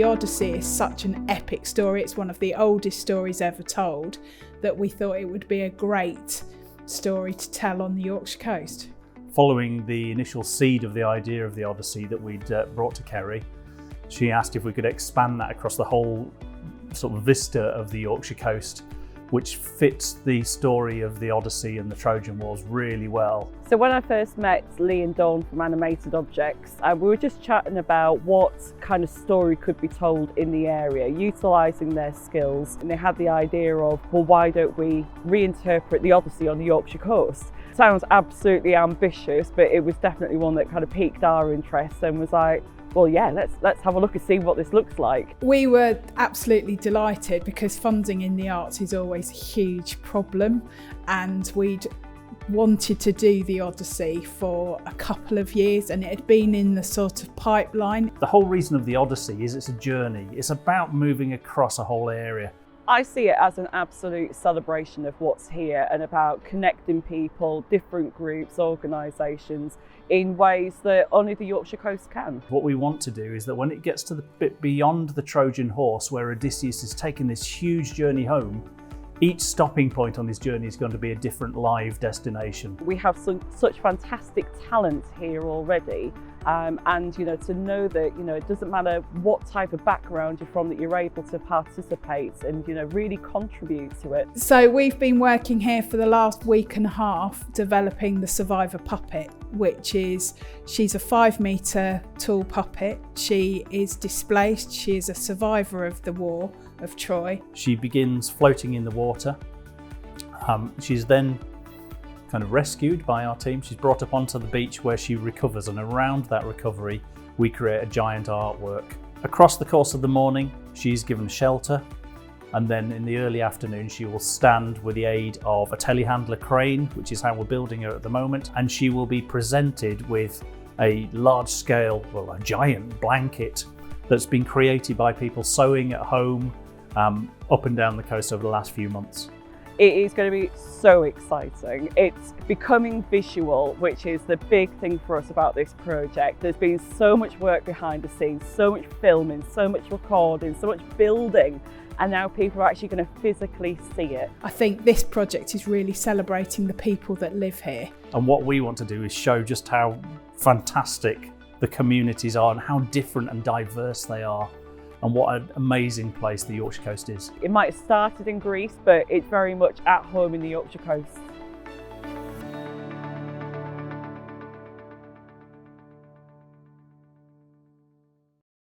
the Odyssey is such an epic story. It's one of the oldest stories ever told, that we thought it would be a great story to tell on the Yorkshire coast. Following the initial seed of the idea of the Odyssey that we'd brought to Kerry, she asked if we could expand that across the whole sort of vista of the Yorkshire coast, which fits the story of the Odyssey and the Trojan Wars really well. So when I first met Lee and Dawn from Animated Objects, we were just chatting about what kind of story could be told in the area, utilising their skills. And they had the idea of, well, why don't we reinterpret the Odyssey on the Yorkshire coast? Sounds absolutely ambitious, but it was definitely one that kind of piqued our interest and was like, well, yeah, let's have a look and see what this looks like. We were absolutely delighted because funding in the arts is always a huge problem, and we'd wanted to do the Odyssey for a couple of years and it had been in the sort of pipeline. The whole reason of the Odyssey is it's a journey. It's about moving across a whole area. I see it as an absolute celebration of what's here and about connecting people, different groups, organisations in ways that only the Yorkshire coast can. What we want to do is that when it gets to the bit beyond the Trojan horse, where Odysseus is taking this huge journey home, each stopping point on this journey is going to be a different live destination. We have such fantastic talent here already. And to know that it doesn't matter what type of background you're from, that you're able to participate and really contribute to it. So we've been working here for the last week and a half developing the Survivor puppet, she's a 5 metre tall puppet. She is displaced. She is a survivor of the war of Troy. She begins floating in the water. She's then kind of rescued by our team. She's brought up onto the beach where she recovers, and around that recovery we create a giant artwork. Across the course of the morning she's given shelter, and then in the early afternoon she will stand with the aid of a telehandler crane, which is how we're building her at the moment, and she will be presented with a a giant blanket that's been created by people sewing at home up and down the coast over the last few months. It is going to be so exciting. It's becoming visual, which is the big thing for us about this project. There's been so much work behind the scenes, so much filming, so much recording, so much building, and now people are actually going to physically see it. I think this project is really celebrating the people that live here. And what we want to do is show just how fantastic the communities are and how different and diverse they are, and what an amazing place the Yorkshire coast is. It might have started in Greece, but it's very much at home in the Yorkshire coast.